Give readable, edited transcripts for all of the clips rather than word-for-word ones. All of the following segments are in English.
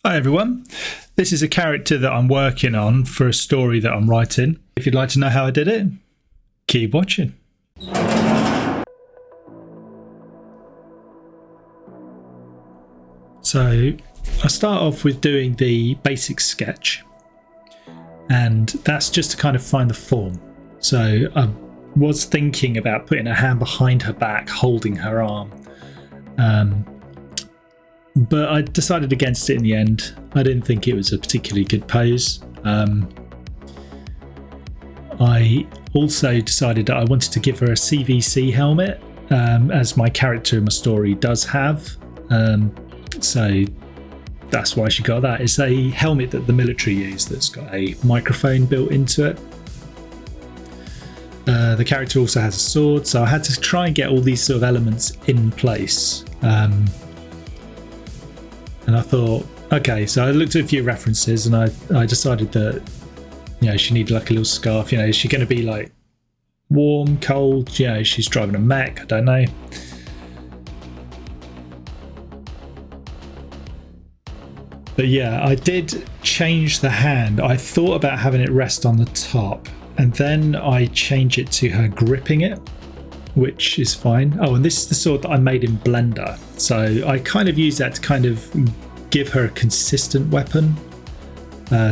Hi everyone, this is a character that I'm working on for a story that I'm writing. If you'd like to know how I did it, keep watching. So I start off with doing the basic sketch, and that's just to kind of find the form. So I was thinking about putting a hand behind her back holding her arm, but I decided against it in the end. I didn't think it was a particularly good pose. I also decided that I wanted to give her a CVC helmet, as my character in my story does have. So that's why she got that. It's a helmet that the military use that's got a microphone built into it. The character also has a sword, so I had to try and get all these sort of elements in place. And I thought, okay, so I looked at a few references and I decided that, you know, she needed like a little scarf. You know, is she going to be like warm, cold? You know, she's driving a mech, I don't know. But yeah, I did change the hand. I thought about having it rest on the top, and then I change it to her gripping it, which is fine. Oh, and this is the sword that I made in Blender. So I kind of use that to kind of give her a consistent weapon.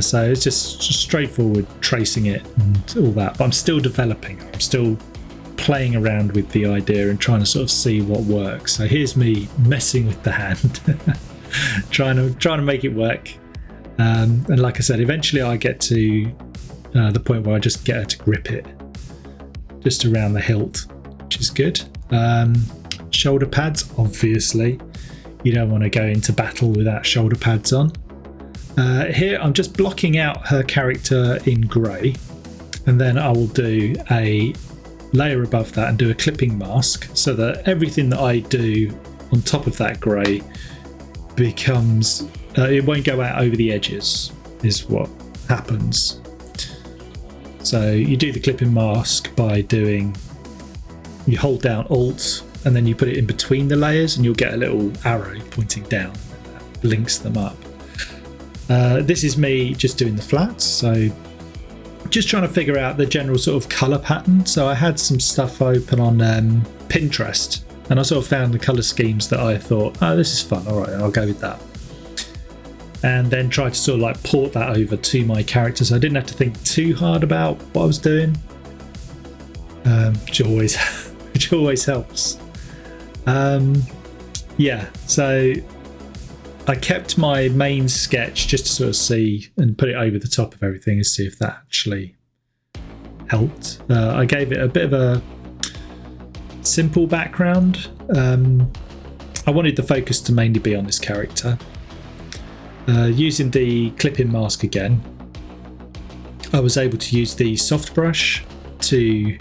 So it's just straightforward tracing it and all that. But I'm still developing. I'm still playing around with the idea and trying to sort of see what works. So here's me messing with the hand, trying to make it work. And like I said, eventually I get to the point where I just get her to grip it just around the hilt, which is good. Shoulder pads, obviously. You don't want to go into battle without shoulder pads on. Here I'm just blocking out her character in grey, and then I will do a layer above that and do a clipping mask so that everything that I do on top of that grey becomes, it won't go out over the edges, is what happens. So you do the clipping mask by you hold down Alt and then you put it in between the layers and you'll get a little arrow pointing down that links them up. This is me just doing the flats, so just trying to figure out the general sort of colour pattern. So I had some stuff open on Pinterest and I sort of found the colour schemes that I thought, oh, this is fun, alright, I'll go with that. And then try to sort of like port that over to my character so I didn't have to think too hard about what I was doing, which always helps. Yeah, so I kept my main sketch just to sort of see and put it over the top of everything and see if that actually helped. I gave it a bit of a simple background. I wanted the focus to mainly be on this character. Using the clipping mask again, I was able to use the soft brush to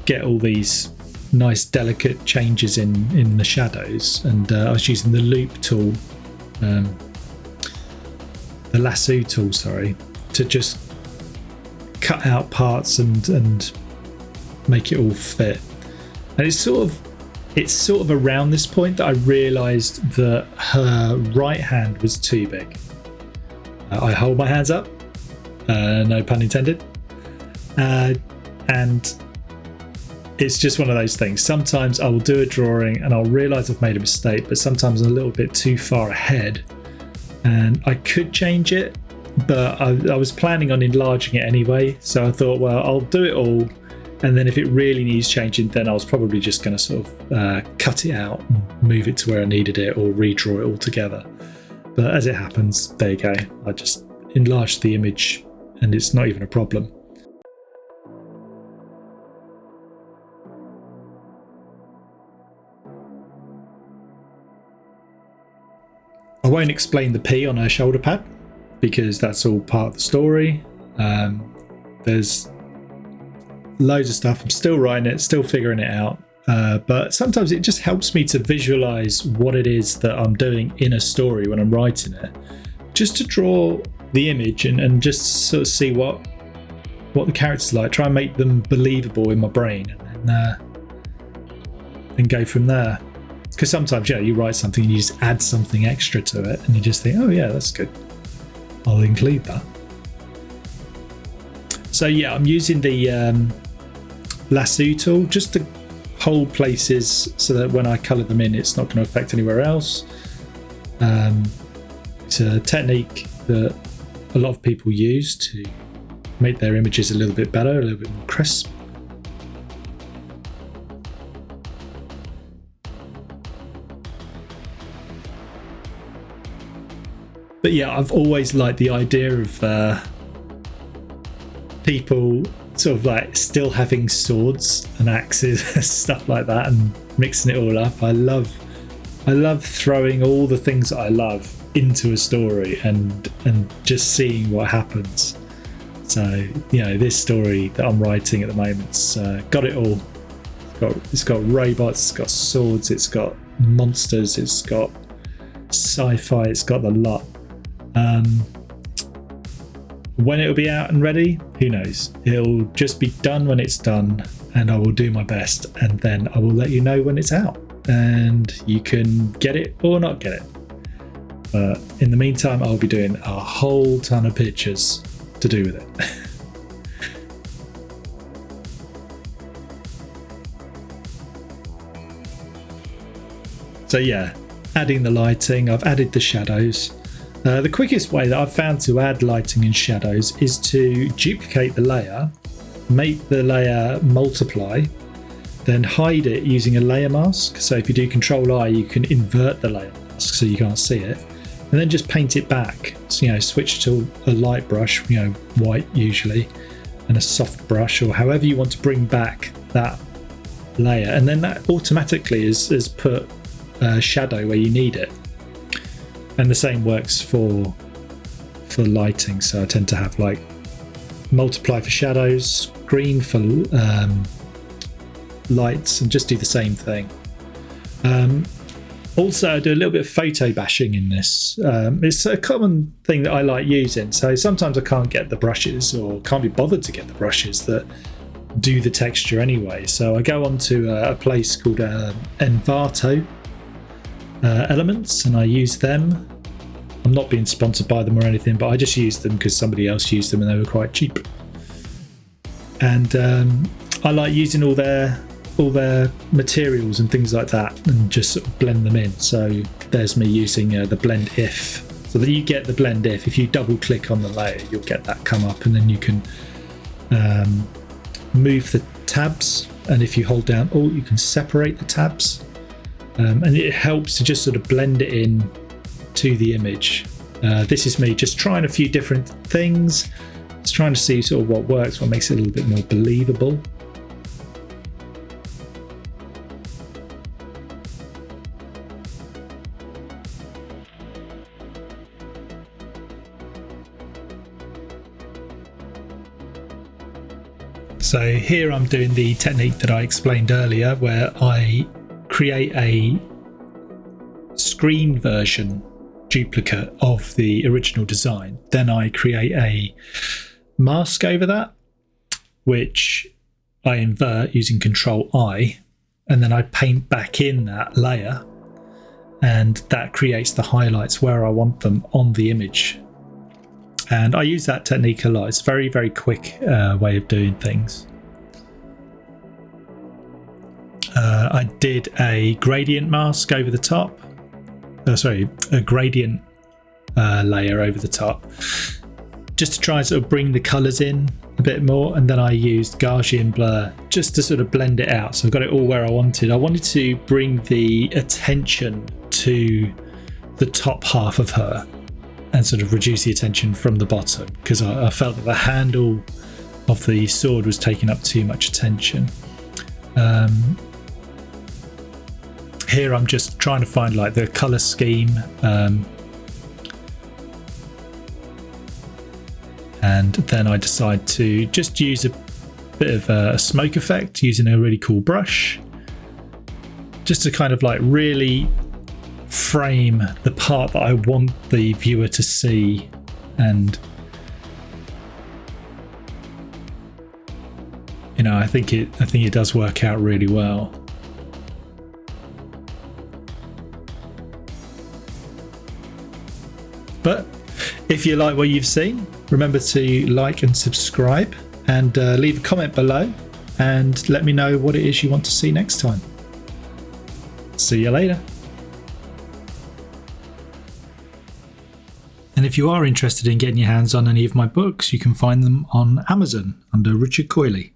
get all these nice delicate changes in the shadows, and I was using the loop tool, the lasso tool, sorry, to just cut out parts and make it all fit. And it's sort of around this point that I realised that her right hand was too big. I hold my hands up, no pun intended, and it's just one of those things. Sometimes I will do a drawing and I'll realise I've made a mistake, but sometimes I'm a little bit too far ahead and I could change it, but I was planning on enlarging it anyway, so I thought, well, I'll do it all, and then if it really needs changing, then I was probably just going to sort of cut it out and move it to where I needed it or redraw it all together. But as it happens, there you go, I just enlarged the image and it's not even a problem. I won't explain the P on her shoulder pad because that's all part of the story. There's loads of stuff. I'm still writing it, still figuring it out. But sometimes it just helps me to visualize what it is that I'm doing in a story when I'm writing it. Just to draw the image and just sort of see what the characters are like. Try and make them believable in my brain and then go from there. because sometimes, you know, you write something and you just add something extra to it and you just think, oh yeah, that's good, I'll include that. So yeah, I'm using the lasso tool just to hold places so that when I colour them in, it's not going to affect anywhere else. It's a technique that a lot of people use to make their images a little bit better, a little bit more crisp. But yeah, I've always liked the idea of people sort of like still having swords and axes and stuff like that and mixing it all up. I love throwing all the things that I love into a story and just seeing what happens. So, you know, this story that I'm writing at the moment's got it all. It's got robots, it's got swords, it's got monsters, it's got sci-fi, it's got the lot. When it'll be out and ready, who knows? It'll just be done when it's done, and I will do my best, and then I will let you know when it's out, and you can get it or not get it. But in the meantime, I'll be doing a whole ton of pictures to do with it. So yeah, adding the lighting, I've added the shadows. The quickest way that I've found to add lighting and shadows is to duplicate the layer, make the layer multiply, then hide it using a layer mask. So if you do Control-I, you can invert the layer mask so you can't see it, and then just paint it back. So, you know, switch to a light brush, you know, white usually, and a soft brush, or however you want to bring back that layer, and then that automatically is put shadow where you need it. And the same works for lighting. So I tend to have like multiply for shadows, green for lights, and just do the same thing. Also, I do a little bit of photo bashing in this. It's a common thing that I like using. So sometimes I can't get the brushes, or can't be bothered to get the brushes that do the texture anyway. So I go on to a place called Envato Elements, and I use them. I'm not being sponsored by them or anything, but I just used them because somebody else used them and they were quite cheap. And I like using all their materials and things like that, and just sort of blend them in. So there's me using the blend if, so that you get the blend if. If you double click on the layer, you'll get that come up, and then you can move the tabs, and if you hold down Alt, you can separate the tabs. And it helps to just sort of blend it in to the image. This is me just trying a few different things, just trying to see sort of what works, what makes it a little bit more believable. So here I'm doing the technique that I explained earlier, where I create a screen version duplicate of the original design. Then I create a mask over that, which I invert using Control-I, and then I paint back in that layer, and that creates the highlights where I want them on the image. And I use that technique a lot. It's a very, very quick way of doing things. I did a gradient mask over the top. A gradient layer over the top, just to try and sort of bring the colours in a bit more. And then I used Gaussian blur just to sort of blend it out. So I've got it all where I wanted. I wanted to bring the attention to the top half of her and sort of reduce the attention from the bottom, because I felt that the handle of the sword was taking up too much attention. Here I'm just trying to find like the color scheme, and then I decide to just use a bit of a smoke effect using a really cool brush, just to kind of like really frame the part that I want the viewer to see. And you know, I think it does work out really well. But if you like what you've seen, remember to like and subscribe, and leave a comment below and let me know what it is you want to see next time. See you later. And if you are interested in getting your hands on any of my books, you can find them on Amazon under Richard Coyley.